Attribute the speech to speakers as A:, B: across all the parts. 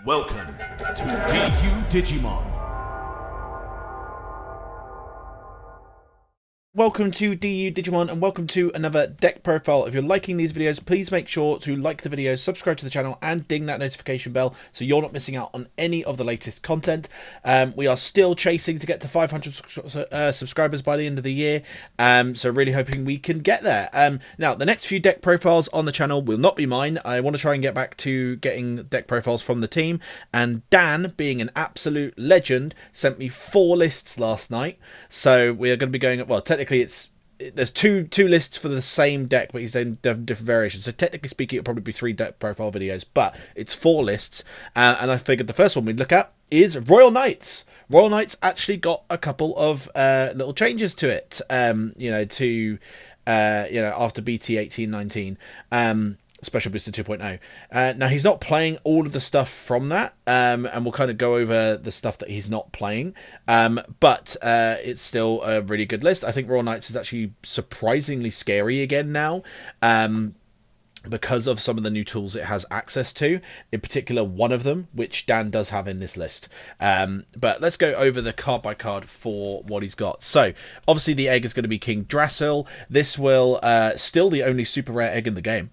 A: Welcome to Digimon.
B: Welcome to Digimon and welcome to another deck profile. If you're liking these videos, please make sure to like the video, subscribe to the channel and ding that notification bell so you're not missing out on any of the latest content. We are still chasing to get to 500 subscribers by the end of the year, so really hoping we can get there. Now, the next few deck profiles on the channel will not be mine. I want to try and get back to getting deck profiles from the team, and Dan, being an absolute legend, sent me 4 lists last night, so we are going to be going, well, technically there's two lists for the same deck, but he's done different variations. So technically speaking, it'll probably be 3 deck profile videos, but it's 4 lists. And I figured the first one we'd look at is Royal Knights. Royal Knights actually got a couple of little changes to it. After BT18-19. Special Booster 2.0. Now, he's not playing all of the stuff from that, and we'll kind of go over the stuff that he's not playing, but it's still a really good list. I think Royal Knights is actually surprisingly scary again now, because of some of the new tools it has access to, in particular one of them, which Dan does have in this list. But let's go over the card by card for what he's got. So, obviously the egg is going to be King Drasil. This will, still the only super rare egg in the game.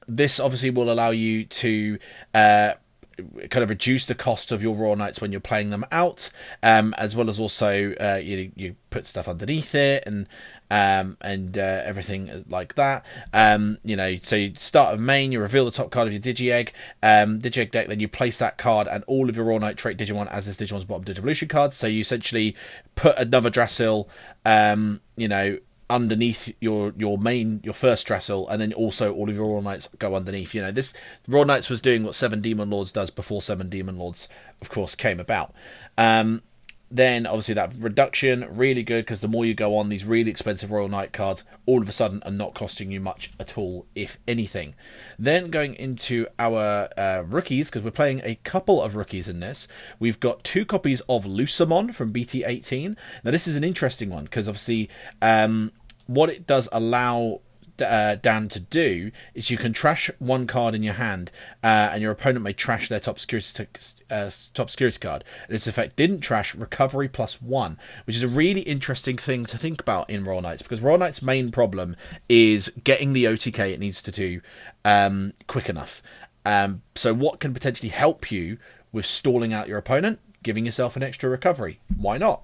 B: This obviously will allow you to kind of reduce the cost of your Royal Knights when you're playing them out, as well as also you put stuff underneath it and everything like that. So you start of main, you reveal the top card of your Digi-Egg deck, then you place that card and all of your Royal Knight trait Digimon as this Digimon's bottom Digivolution card. So you essentially put another Drasil, underneath your first Drasil, and then also all of your Royal Knights go underneath. This Royal Knights was doing what 7 Demon Lords does before 7 Demon Lords, of course, came about. Then obviously that reduction, really good, because the more you go on, these really expensive Royal Knight cards all of a sudden are not costing you much at all, if anything. Then going into our rookies, because we're playing a couple of rookies in this, we've got 2 copies of Lucamon from BT18. Now this is an interesting one, because obviously what it does allow Dan to do is you can trash 1 card in your hand, and your opponent may trash their top security card. And its effect didn't trash recovery +1, which is a really interesting thing to think about in Royal Knights, because Royal Knights' main problem is getting the OTK it needs to do quick enough. So what can potentially help you with stalling out your opponent? Giving yourself an extra recovery. Why not?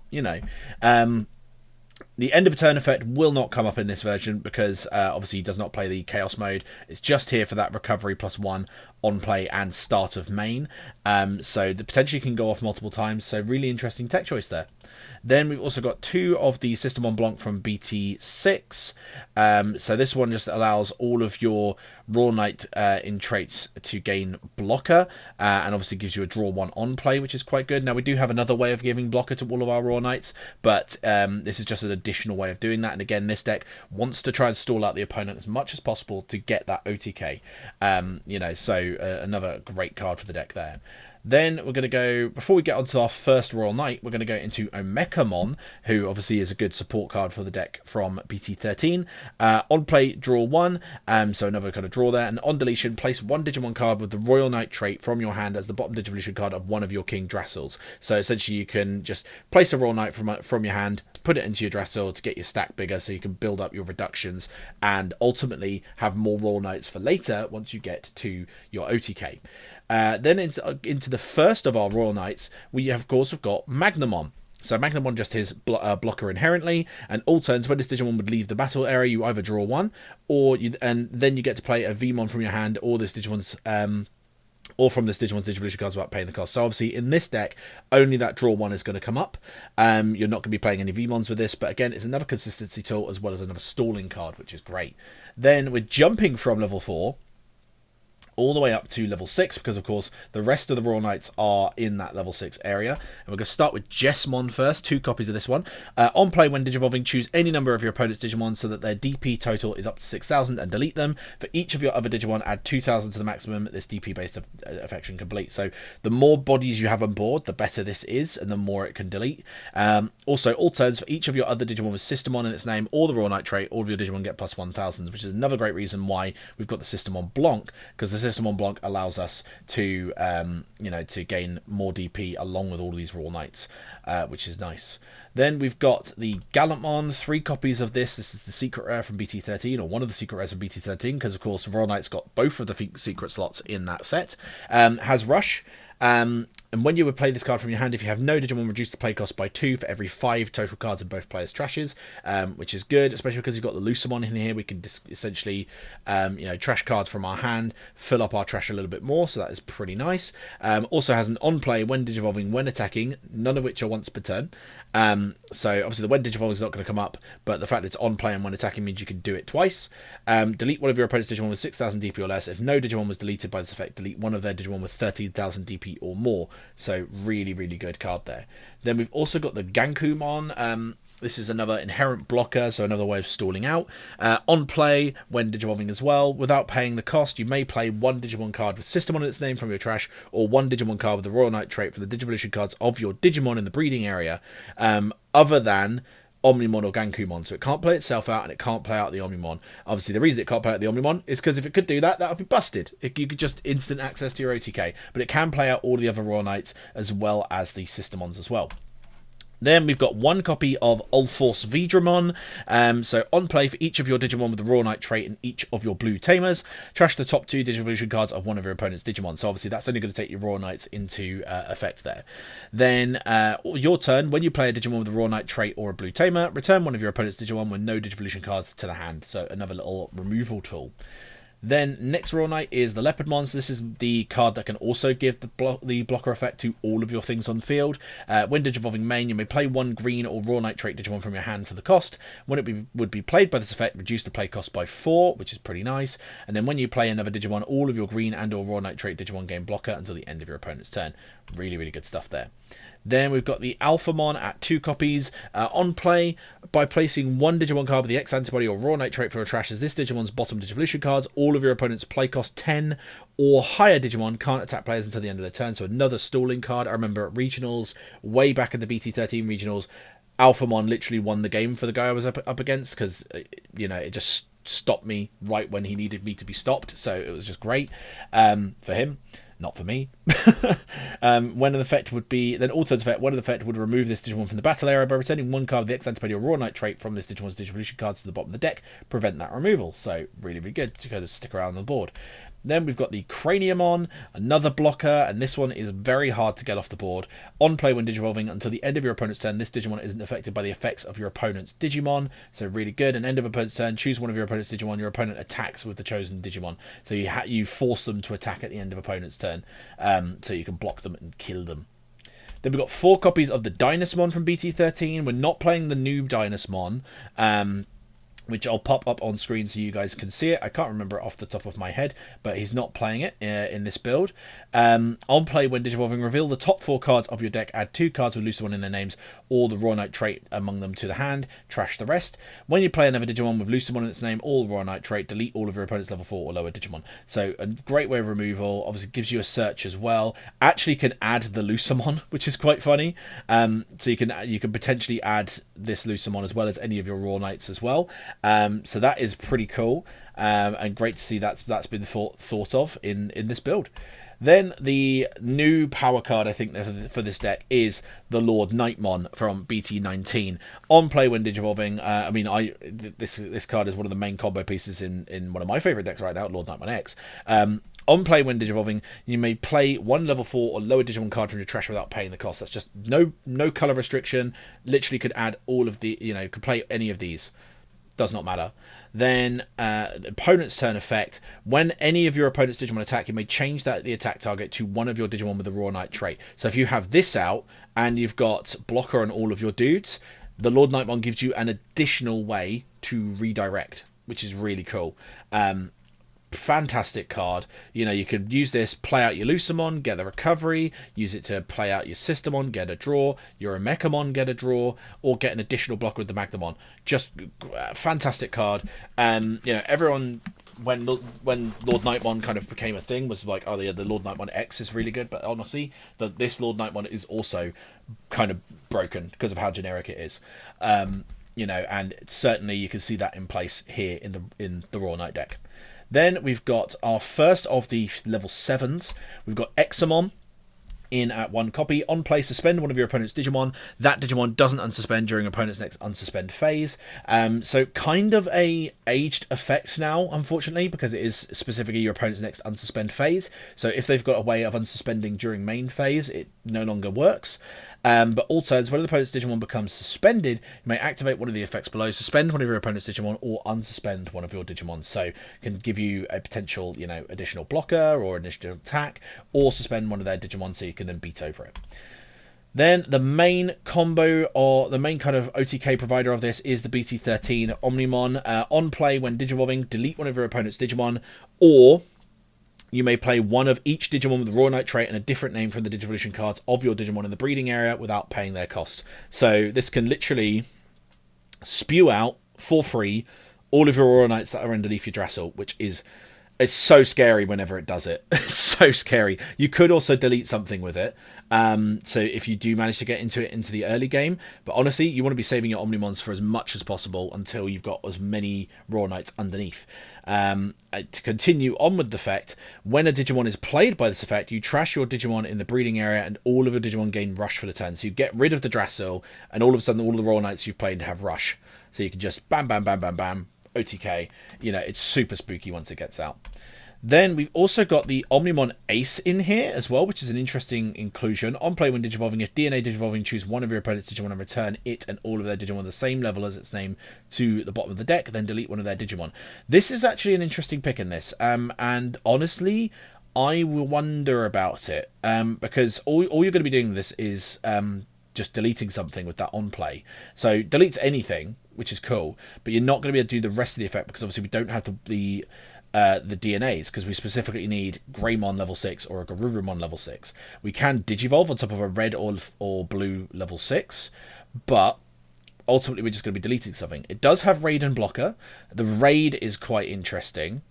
B: The end of a turn effect will not come up in this version because obviously he does not play the Chaos mode. It's just here for that recovery +1 on play and start of main. So the potentially can go off multiple times. So really interesting tech choice there. Then we've also got 2 of the System on Blanc from BT6. So this one just allows all of your Royal Knight in traits to gain blocker, and obviously gives you a draw 1 on play, which is quite good. Now we do have another way of giving blocker to all of our Royal Knights, but this is just an additional way of doing that. And again, this deck wants to try and stall out the opponent as much as possible to get that OTK. Another great card for the deck there. Then we're going to go, before we get onto our first Royal Knight, we're going to go into Omekamon, who obviously is a good support card for the deck from BT13. On play, draw 1, so another kind of draw there. And on deletion, place 1 Digimon card with the Royal Knight trait from your hand as the bottom Digivolution card of one of your King Drasils. So essentially you can just place a Royal Knight from your hand, put it into your Drasil to get your stack bigger so you can build up your reductions and ultimately have more Royal Knights for later once you get to your OTK. Then into the first of our Royal Knights, we of course have got Magnamon. So Magnamon just his blocker inherently, and all turns when this Digimon would leave the battle area, you either draw 1, and then you get to play a Vmon from your hand, or this Digimon's or from this Digimon's Digivolution cards without paying the cost. So obviously in this deck, only that draw 1 is going to come up. You're not going to be playing any Vmons with this, but again, it's another consistency tool as well as another stalling card, which is great. Then we're jumping from level 4 all the way up to level 6, because of course the rest of the Royal Knights are in that level 6 area. And we're going to start with Jesmon first, 2 copies of this one. On play, when Digivolving, choose any number of your opponent's Digimon so that their DP total is up to 6,000 and delete them. For each of your other Digimon, add 2,000 to the maximum this DP based affection complete. So the more bodies you have on board, the better this is, and the more it can delete. Also, all turns for each of your other Digimon with Systemon in its name or the Royal Knight trait, all of your Digimon get plus 1,000, which is another great reason why we've got the System on Blanc, because the System block allows us to, you know, to gain more DP along with all of these Royal Knights, which is nice. Then we've got the Gallantmon, 3 copies of this. This is the secret rare from BT13, or one of the secret rares from BT13, because of course Royal Knight's got both of the secret slots in that set. Has Rush. And when you would play this card from your hand, if you have no Digimon, reduce the play cost by 2 for every 5 total cards in both players' trashes, which is good, especially because you've got the Lucemon in here. We can essentially, you know, trash cards from our hand, fill up our trash a little bit more, so that is pretty nice. Also has an on-play when Digivolving, when attacking, none of which are once per turn. So obviously the when Digivolving is not going to come up, but the fact that it's on-play and when attacking means you can do it twice. Delete one of your opponent's Digimon with 6,000 DP or less. If no Digimon was deleted by this effect, delete one of their Digimon with 13,000 DP or more. So really, really good card there. Then we've also got the Gankumon. This is another inherent blocker, so another way of stalling out. On play, when Digivolving as well, without paying the cost, you may play one Digimon card with System on its name from your trash, or one Digimon card with the Royal Knight trait from the Digivolution cards of your Digimon in the breeding area, other than Omnimon or Gankumon. So it can't play itself out, and it can't play out the Omnimon. Obviously, the reason it can't play out the Omnimon is because if it could do that, that would be busted. You could just instant access to your OTK. But it can play out all the other Royal Knights as well as the Systemons as well. Then we've got 1 copy of Ulforce Vidramon. So on play for each of your Digimon with the Royal Knight trait and each of your blue Tamers, trash the top 2 Digivolution cards of one of your opponent's Digimon. So obviously that's only going to take your Royal Knights into effect there. Then your turn, when you play a Digimon with a Royal Knight trait or a blue Tamer, return one of your opponent's Digimon with no Digivolution cards to the hand. So another little removal tool. Then next Royal Knight is the Leopardmon. So this is the card that can also give the blocker effect to all of your things on field. When Digivolving main, you may play 1 green or Royal Knight trait Digimon from your hand for the cost. When it would be played by this effect, reduce the play cost by 4, which is pretty nice. And then when you play another Digimon, all of your green and or Royal Knight trait Digimon gain blocker until the end of your opponent's turn. Really, really good stuff there. Then we've got the Alphamon at 2 copies. On play, by placing 1 Digimon card with the X antibody or Royal Knight trait for a trash as this Digimon's bottom Digivolution cards, all of your opponent's play cost 10 or higher Digimon can't attack players until the end of their turn. So another stalling card. I remember at Regionals, way back in the BT13 Regionals, Alphamon literally won the game for the guy I was up against because, you know, it just stopped me right when he needed me to be stopped. So it was just great for him. Not for me. When an effect would be, then also effect, when an effect would remove this Digimon from the battle area by returning 1 card with the X antibody or Royal Knight trait from this Digimon's Digivolution cards to the bottom of the deck, prevent that removal. So really, really good to kind of stick around on the board. Then we've got the Craniumon, another blocker, and this one is very hard to get off the board. On play when Digivolving, until the end of your opponent's turn, this Digimon isn't affected by the effects of your opponent's Digimon, so really good. And end of opponent's turn, choose one of your opponent's Digimon, your opponent attacks with the chosen Digimon. So you force them to attack at the end of opponent's turn, so you can block them and kill them. Then we've got 4 copies of the Dynasmon from BT13. We're not playing the new Dynasmon, which I'll pop up on screen so you guys can see it. I can't remember it off the top of my head, but he's not playing it in this build. On play, when Digivolving, reveal the top 4 cards of your deck, add 2 cards with Lucemon in their names, or the Royal Knight trait among them to the hand, trash the rest. When you play another Digimon with Lucemon in its name, or Royal Knight trait, delete all of your opponent's level 4 or lower Digimon. So a great way of removal, obviously gives you a search as well. Actually can add the Lucemon, which is quite funny. So you can potentially add this Lucemon as well as any of your Royal Knights as well. So that is pretty cool, and great to see that's been thought of in this build. Then the new power card I think for this deck is the LordKnightmon from BT19. On play when Digivolving, I mean this card is one of the main combo pieces in one of my favourite decks right now, LordKnightmon X. On play when Digivolving, you may play 1 level 4 or lower Digimon card from your trash without paying the cost. That's just no colour restriction. Literally could add all of the, could play any of these. Does not matter. Then the opponent's turn effect. When any of your opponent's Digimon attack, you may change the attack target to one of your Digimon with the Royal Knight trait. So if you have this out and you've got blocker on all of your dudes, the LordKnightmon gives you an additional way to redirect, which is really cool. Fantastic card. You could use this, play out your Lucemon, get the recovery, use it to play out your Systemon, get a draw, your Omecamon, get a draw, or get an additional block with the Magnamon. Just fantastic card. Everyone, when LordKnightmon kind of became a thing, was like, oh, the LordKnightmon X is really good, but honestly, this LordKnightmon is also kind of broken because of how generic it is. And certainly you can see that in place here in the Royal Knight deck. Then we've got our first of the level 7s. We've got Examon in at 1 copy. On play, suspend one of your opponent's Digimon. That Digimon doesn't unsuspend during opponent's next unsuspend phase. So kind of a aged effect now, unfortunately, because it is specifically your opponent's next unsuspend phase. So if they've got a way of unsuspending during main phase, it no longer works. But all turns, when the opponent's Digimon becomes suspended, you may activate one of the effects below, suspend one of your opponent's Digimon, or unsuspend one of your Digimon. So it can give you a potential, additional blocker or additional attack, or suspend one of their Digimon so you can then beat over it. Then the main combo, or the main kind of OTK provider of this, is the BT18-19. On play, when Digivolving, delete one of your opponent's Digimon, or you may play one of each Digimon with the Royal Knight trait and a different name from the Digivolution cards of your Digimon in the breeding area without paying their cost. So this can literally spew out, for free, all of your Royal Knights that are underneath your Drassel, which is... it's so scary whenever it does it. It's so scary. You could also delete something with it. So if you do manage to get into it into the early game. But honestly, you want to be saving your Omnimons for as much as possible until you've got as many Royal Knights underneath. To continue on with the effect, when a Digimon is played by this effect, you trash your Digimon in the breeding area and all of your Digimon gain rush for the turn. So you get rid of the Drassel and all of a sudden all of the Royal Knights you've played have rush. So you can just bam, bam, bam, bam, bam. OTK, it's super spooky once it gets out. Then we've also got the Omnimon Ace in here as well, which is an interesting inclusion. On play, when Digivolving, if DNA Digivolving, choose one of your opponent's Digimon and return it and all of their Digimon the same level as its name to the bottom of the deck, then delete one of their Digimon. This is actually an interesting pick in this, and honestly, I will wonder about it, because all you're going to be doing with this is just deleting something with that on play. So deletes anything, which is cool, but you're not going to be able to do the rest of the effect because obviously we don't have the DNAs, because we specifically need Greymon level 6 or a Garurumon level 6. We can Digivolve on top of a red or blue level 6, but ultimately we're just going to be deleting something. It does have Raid and Blocker. The Raid is quite interesting,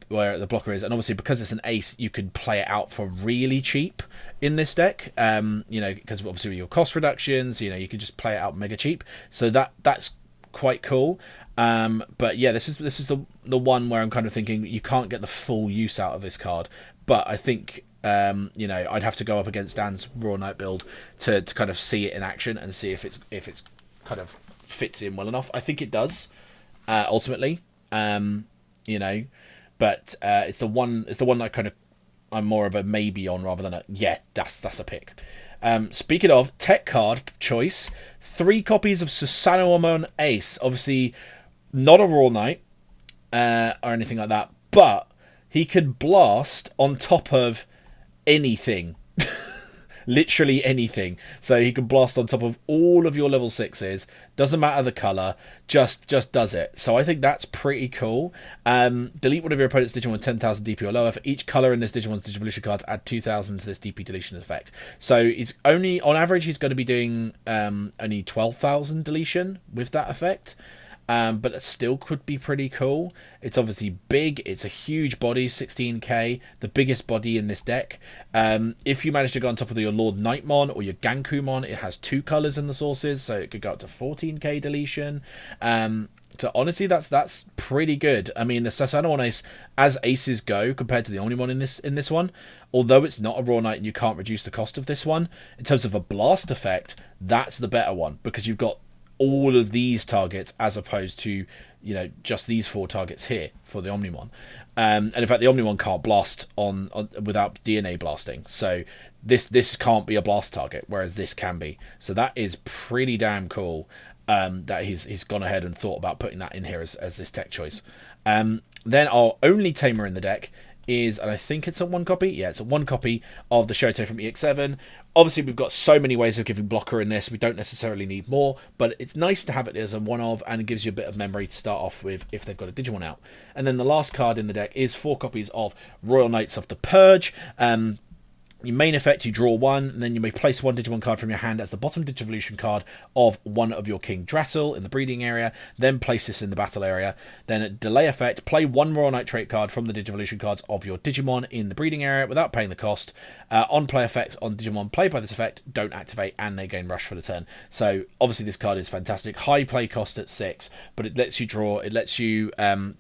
B: where the blocker is, and obviously because it's an ace, you could play it out for really cheap in this deck, because obviously with your cost reductions, you can just play it out mega cheap, so that's quite cool. But yeah, this is the one where I'm kind of thinking you can't get the full use out of this card, but I think I'd have to go up against Dan's Raw Knight build to kind of see it in action and see if it's kind of fits in well enough. I think it does, ultimately, but it's the one that kind of I'm more of a maybe on rather than a that's a pick. Speaking of tech card choice, 3 copies of Susanomon Ace. Obviously, not a Raw Knight or anything like that, but he can blast on top of anything. Literally anything. So he can blast on top of all of your level 6s. Doesn't matter the colour. Just does it. So I think that's pretty cool. Delete one of your opponent's Digimon 10,000 DP or lower. For each colour in this Digimon's Digivolution cards, add 2,000 to this DP deletion effect. So it's only, on average, he's going to be doing only 12,000 deletion with that effect. But it still could be pretty cool. It's obviously big. It's a huge body, 16k, the biggest body in this deck. If you manage to go on top of your LordKnightmon or your Gankumon, it has 2 colours in the sources, so it could go up to 14k deletion. So honestly, that's pretty good. I mean, the Susanomon Ace, as aces go, compared to the Omnimon in this one, although it's not a Raw Knight and you can't reduce the cost of this one, in terms of a blast effect, that's the better one, because you've got all of these targets as opposed to just these 4 targets here for the Omnimon, and in fact the Omnimon can't blast on without DNA blasting, so this can't be a blast target, whereas this can be. So that is pretty damn cool, that he's gone ahead and thought about putting that in here as this tech choice. Then our only Tamer in the deck is, and I think it's a 1 copy. Yeah, it's a 1 copy of the Shoto from EX7. Obviously, we've got so many ways of giving blocker in this. We don't necessarily need more, but it's nice to have it as a one of, and it gives you a bit of memory to start off with if they've got a Digimon out. And then the last card in the deck is 4 copies of Royal Knights of the Purge. Your main effect, you draw one, and then you may place one Digimon card from your hand as the bottom Digivolution card of one of your King Drassil in the breeding area, then place this in the battle area. Then a delay effect, play one Royal Knight trait card from the Digivolution cards of your Digimon in the breeding area without paying the cost. On play effects on Digimon played by this effect don't activate, and they gain rush for the turn. So obviously this card is fantastic. High play cost at 6, but it lets you draw, it lets you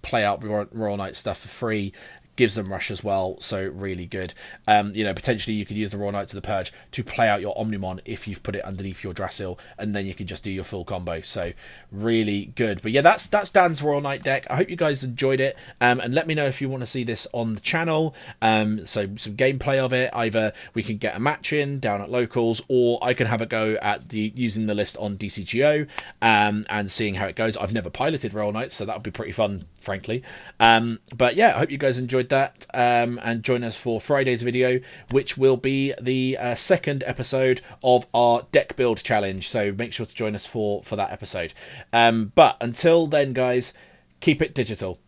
B: play out Royal Knight stuff for free. Gives them rush as well, so really good. You know, potentially you could use the Royal Knight to the Purge to play out your Omnimon if you've put it underneath your Drassil, and then you can just do your full combo. So really good. But yeah, that's Dan's Royal Knight deck. I hope you guys enjoyed it, and let me know if you want to see this on the channel. So some gameplay of it. Either we can get a match in down at locals, or I can have a go at using the list on DCGO and seeing how it goes. I've never piloted Royal Knights, so that would be pretty fun, frankly. But yeah, I hope you guys enjoyed that, and join us for Friday's video, which will be the second episode of our deck build challenge, so make sure to join us for that episode. But until then, guys, keep it digital.